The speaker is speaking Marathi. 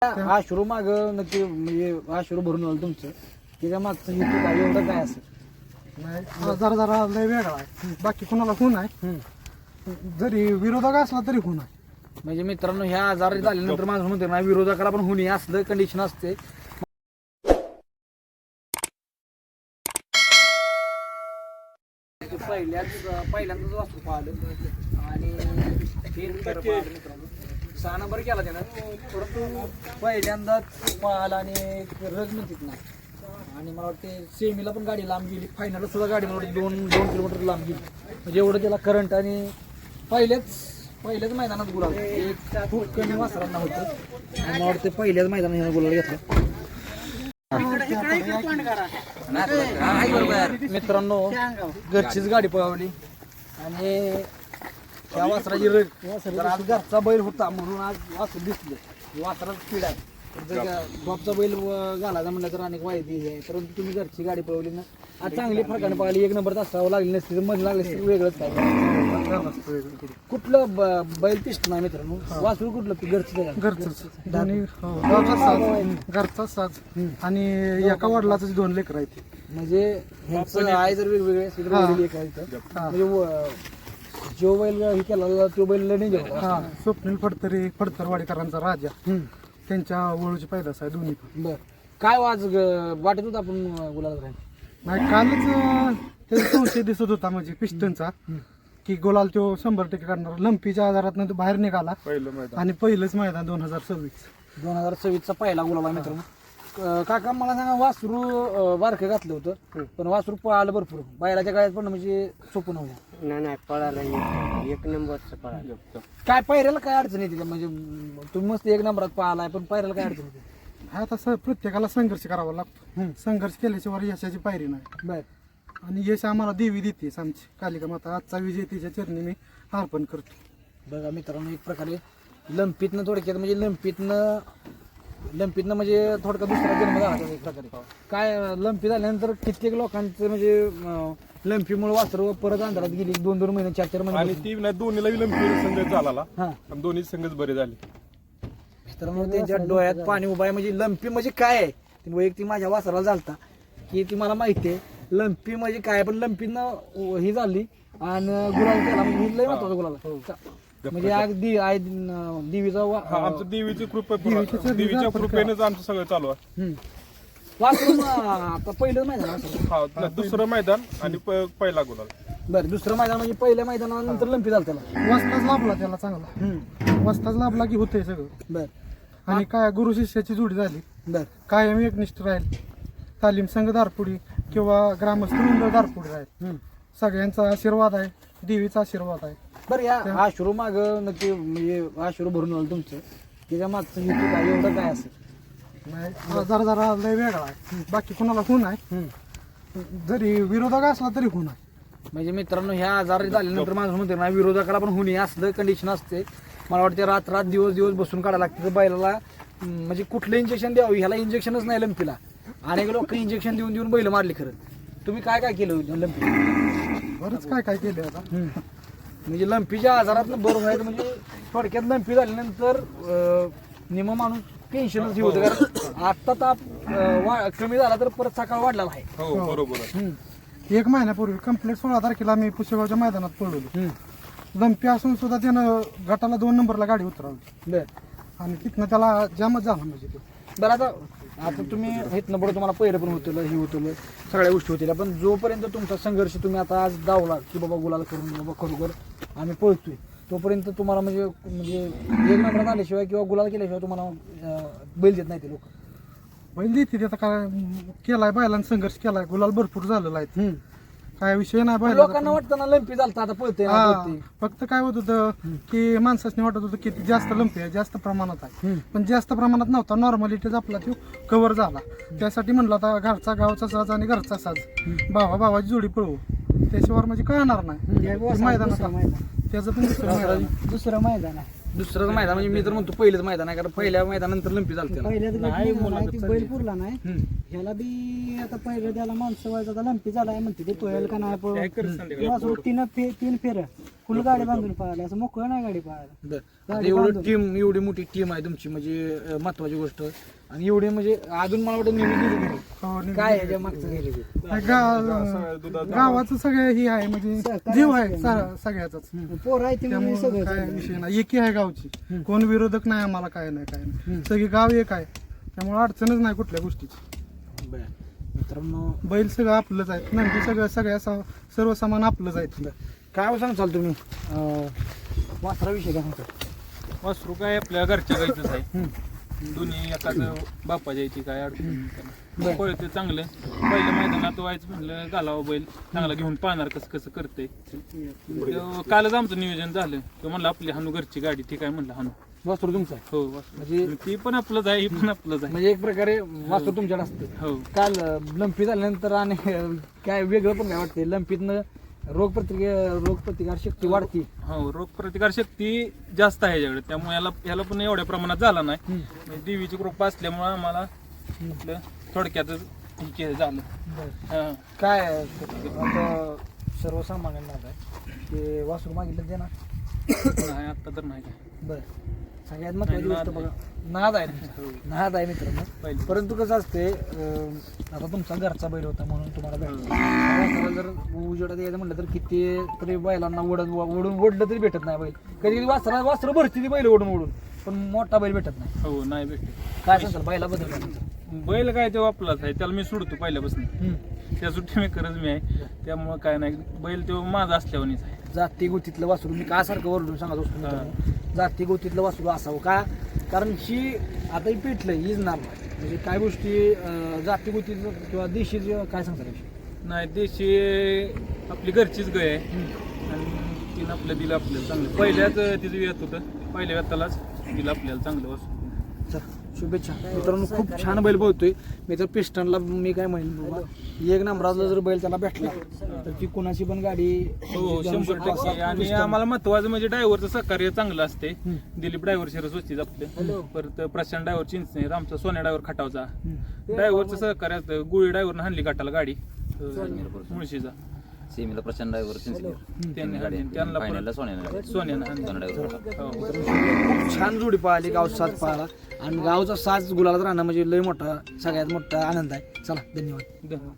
हा शुरू माग नक्की म्हणजे हा शुरू भरून आलं तुमचं त्याच्या मागचं हेतू काय एवढं काय असं नाही जरा जरा लय वेगळा आहे. बाकी कोणाला खून आहे, जरी विरोधक असला तरी खून आहे. म्हणजे मित्रांनो ह्या आजारी झाल्यानंतर माणूस म्हणते ना विरोधकाला पण होणे असलं कंडिशन असते. पहिल्यांदाच वाचतो पाहिलं आणि 6 नंबर केला त्यानं, परंतु पहिल्यांदाच पाहिला आणि रग म्हणतात ना. आणि मला वाटते सेमीला पण गाडी लांब गेली, फायनलला सुद्धा गाडी मला वाटते 2 किलोमीटर लांब गेली. म्हणजे एवढं त्याला करंट आणि पहिल्याच मैदानात गुलाल एक खूप कमी वासरांना होतं आणि मला वाटतं पहिल्याच मैदानात ह्यानं गुलाल घेतला. मित्रांनो घरचीच गाडी पळवली आणि त्या वासराची रग आज घरचा बैल होता म्हणून आज वासर दिसले. वासराचा स्पीड आहे, बापचा बैल घालायचा म्हणलं तर अनेक माहिती आहे. परंतु तुम्ही घरची गाडी पळवली ना आज चांगली फरकाने पळाली. 1 नंबर तासावं लागली नसती तर मध्ये लागले असते वेगळंच काय. कुठलं बैल पिस्ट नाही मित्रांनो, वासरू कुठलं घरचंच दोन्ही घरचा साज आणि एका वडिलाच 2 लेकर आहेत. म्हणजे ह्यांचं आहे जर वेगवेगळे असले तर वडील एक आहे इथं. म्हणजे जो बैल हे केला तो बैल नाही जेवला. स्वप्नील फडतरवाडीकरांचा राजा, त्यांच्या वळूची पैदास आहे दोन्ही. बर काय आज वाटत होतं आपण गुलाल राहील नाही, कालच ते संशय दिसत होता म्हणजे पिस्टनचा की गुलाल तो 100% काढणार. लंपीच्या आजारात तो बाहेर निघाला आणि पहिलंच मैदान 2026चा पहिला गुलाल आहे मित्रांनो. काका मला सांगा, वासरू बारकं घातलं होतं पण वासरू पळालं भरपूर. बैलाच्या गाड्यात पण म्हणजे सोपं नव्हतं. नाही पळाला 1 नंबरचं पळालं. काय पायऱ्याला काय अडचण येते म्हणजे तुम्ही मस्त 1 नंबरात पळालाय पण पायऱ्याला काय अडचण येते? हा तसं प्रत्येकाला संघर्ष करावा लागतो. संघर्ष केल्याशिवाय यशाची पायरी नाही. बर आणि यश आम्हाला देवी देतेच आमची कालिका माता. आजचा विजय तिच्या चरणी मी अर्पण करतो. बघा मित्रांनो, एक प्रकारे लंपीतनं थोडक्यात म्हणजे लंपीतनं म्हणजे थोडक्यात दुसरा जन्म झाला एक प्रकारे. काय लंपी झाल्यानंतर कित्येक लोकांचं म्हणजे लंपीमुळे वासरू परत अंधारात गेली 2-2 महिने 4-4 महिने. आणि ती नाही दोन्हीला लंपी संघ झाला हा आणि दोन्ही संघच बरे झाले. मित्रांनो त्यांच्या डोळ्यात पाणी उभा आहे. म्हणजे लंपी म्हणजे काय आहे ती वैयक्तिक माझ्या वासराला झालता की ती मला माहिती आहे. लंपी म्हणजे काय, पण लंपीनं ही झाली आणि गुलाल केला म्हणजे लय महत्वाचा गुलाल. म्हणजे अगदी देवीचा आमचं देवीची देवीच्या कृपेनेच आमचं सगळं चालू आहे. वासरून आता पहिलं मैदान दुसरं मैदान आणि पहिला गुलाल. बरं दुसरं मैदान म्हणजे पहिल्या मैदानानंतर लंपी झालं त्याला. वस्ताच लाभला त्याला चांगला. वस्ताच लाभला की होतंय सगळं. बर आणि काय गुरु शिष्याची जोडी झाली. बर कायम एकनिष्ठ राहील. तालीम संघ दारपुडी किंवा ग्रामस्थ मंडळ दारपुडी राहील. सगळ्यांचा आशीर्वाद आहे, देवीचा आशीर्वाद आहे. बरं या हा शुरू माग नक्की म्हणजे हा शुरू भरून आलं तुमचं त्याच्या मागचं हेतू काय एवढं काय असं नाही जरा जरा लय वेगळा आहे. बाकी कोणाला खून आहे, जरी विरोधक असला तरी खून आहे. म्हणजे मित्रांनो ह्या आजारी झाल्यानंतर माणूस म्हणते ना विरोधकाला पण होणे असलं कंडिशन असते. मला वाटते रात दिवस बसून काढायला लागते. तर बैलाला म्हणजे कुठलं इंजेक्शन द्यावं, ह्याला इंजेक्शनच नाही लंपीला. अनेक लोक इंजेक्शन देऊन बैल मारली. खरं तुम्ही काय केलं लंपी? बरंच काय केलं आता. म्हणजे लंपीच्या आजारात बरं व्हायचं म्हणजे थोडक्यात लंपी झाल्यानंतर निम माणूस टेन्शनच हे होतं. कारण आत्ता ताप कमी झाला तर परत सकाळ वाढलेला आहे. हो बरोबर. 1 महिन्यापूर्वी कंप्लीट 16 तारखेला आम्ही पुसेगावच्या मैदानात पळवलो. लंपी असून सुद्धा त्यानं गटाला 2 नंबरला गाडी उतरवली. बर आणि तिथनं त्याला जामच झाला म्हणजे ते. बरं आता तुम्ही इथनं पुढे तुम्हाला पहिलं पण होतं हे होतं सगळ्या गोष्टी होतील. पण जोपर्यंत तुमचा संघर्ष तुम्ही आता आज दावला की बाबा गुलाल करून बाबा खरोखर आम्ही पळतोय तोपर्यंत तुम्हाला म्हणजे 1 नंबरात आल्याशिवाय किंवा गुलाल केल्याशिवाय तुम्हाला बैल देत नाही ते लोक. बैल देते आता काय केलाय बैलांनी संघर्ष केलाय. गुलाल भरपूर झालेला आहे. काय विषय नाही बैल. लोकांना वाटतं ना लंपी झालता आता पळते. फक्त काय होत होतं की माणसाने वाटत होतं की जास्त लंपी आहे, जास्त प्रमाणात आहे. पण जास्त प्रमाणात नव्हता. नॉर्मलिटीच आपला तो कव्हर झाला. त्यासाठी म्हणलं आता घरचा गावचा साज आणि घरचा साज भावाची जोडी पळवू. त्याशिवाय म्हणजे कळणार नाही मैदानात. त्याचं पण दुसरं मैदान आहे. दुसरं मैदान म्हणजे मी तर म्हणतो पहिलंच मैदान आहे. कारण पहिल्या मैदानानंतर लंपी झालते. पहिल्याच बैल पुरला नाही. ह्याला बी आता पहिलं त्याला माणसं व्हायचं आता लंपी झालाय म्हणते ते पळेल का नाही. 3 फेर फुल गाडी बांधून पळाली असं मोकळं नाही गाडी पळायला. आता एवढी टीम, एवढी मोठी टीम आहे तुमची, म्हणजे महत्वाची गोष्ट. आणि एवढे म्हणजे अजून मला वाटतं नेहमी गेली नाही. हो, नेहमी काय ह्याच्या मागचं गेली ते? गावाचं सगळं ही आहे म्हणजे जीव आहे सगळ्याचाच. पोरं आहे ती म्हणजे त्यामुळे सगळं काय विषय नाही, एकी आहे गावची, कोण विरोधक नाही आम्हाला, काय नाही सगळी गाव एक आहे, त्यामुळे अडचणच नाही कुठल्या गोष्टीची. बरं. मित्रांनो बैल सगळं आपलंच आहे, नंदी सगळ्या सर्व सामान आपलंच आहे. काय सांगचाल तुम्ही वासराविषयी काय सांगता? वासरू काय आपल्या घरच्या गाईचंच आहे. दोन्ही एकाच बापाच्या याची काय अडचण नाही. पळते चांगलं. पहिलं मैदानात व्हायचं म्हणलं घालावं बैल चांगला घेऊन पाहणार कसं कसं करते. कालच आमचं नियोजन झालं तो म्हणलं आपली हानू घरची गाडी ती काय म्हणलं हानू. वासरू तुमचं आहे हो म्हणजे ती पण आपलंच आहे, ही पण आपलंच आहे. म्हणजे एक प्रकारे वासरू तुमच्याकडे असतं. हो काल लंपी झाल्यानंतर आणि काय वेगळं पण काय वाटते, लंपीतनं रोगप्रतिकार शक्ती वाढती. हो रोगप्रतिकार शक्ती जास्त आहे याच्याकडे, त्यामुळे याला पण एवढ्या प्रमाणात झाला नाही. म्हणजे देवीची कृपा असल्यामुळे आम्हाला आपलं थोडक्यातच हे केलं झालं. हा. काय आता सर्वसामान्यांना आहे ते वासरू मागितलं ते ना. नाही आता तर नाही काय. बरं. सगळ्यात महत्वाची नाद गोष्ट बघा, नाद आहे तुमचा. नाद आहे मित्रांनो. पहिली. परंतु कसं असते, आता तुमचा घरचा बैल होता म्हणून तुम्हाला भेटला. जर उजेडात यायचं म्हटलं तर किती तरी बैलांना ओढलं तरी भेटत नाही बैल. कधी कधी वासरं भरती ती बैल ओढून, पण मोठा बैल भेटत नाही. हो नाही भेटते. काय सांगाल बैलाबद्दल? बैल काय तो आपलाच आहे, त्याला मी सोडतो पहिल्यापासून. त्या सुट्टी मेकरच मी आहे, त्यामुळं काय नाही. बैल तो माझा असल्यावानीच आहे. जाती गोतीतलं वासरू मी का सारखं वरडून सांगत असतो मित्रांनो, जाती गोतीतलं वासरू असावं का, कारण ही आता ही पेटलं हीच नाम म्हणजे काय गोष्टी जाती गोतीचं किंवा देशी काय सांगतात? नाही देशी आपली घरचीच गाय आहे आणि तिनं आपलं दिलं आपल्याला चांगलं. पहिल्याच तिचं येत होतं, पहिल्या व्यतालाच दिलं आपल्याला चांगलं वासरू. चल शुभेच्छा मित्रांनो. खूप छान बैल बोलतोय मी तर. पिस्टनला मी काय म्हणेन बाबा, एक नंबरातला जर बैल त्याला भेटला तर ती कुणाची पण गाडी हो 100%. आणि आम्हाला महत्वाचं म्हणजे ड्रायव्हरचं सहकार्य चांगलं असते. दिलीप ड्रायव्हर शिरस होतीच आपलं, परत प्रशांत ड्रायव्हर चिंचणे, आमचा सोन्या ड्रायव्हर खटावचा. ड्रायव्हरचं सहकार्य असतं. गुळी ड्रायव्हरनं हाणली काटाला गाडी मुळशीचा. सेमीला प्रचंड ड्रायव्हर त्यांना फायनलला सोन्यानं सोन्यानं. खूप छान जोडी पाहिली, गाव साथ पाहिला आणि गावचा साथ गुलालात राहणं म्हणजे लय मोठा, सगळ्यात मोठा आनंद आहे. चला धन्यवाद. हो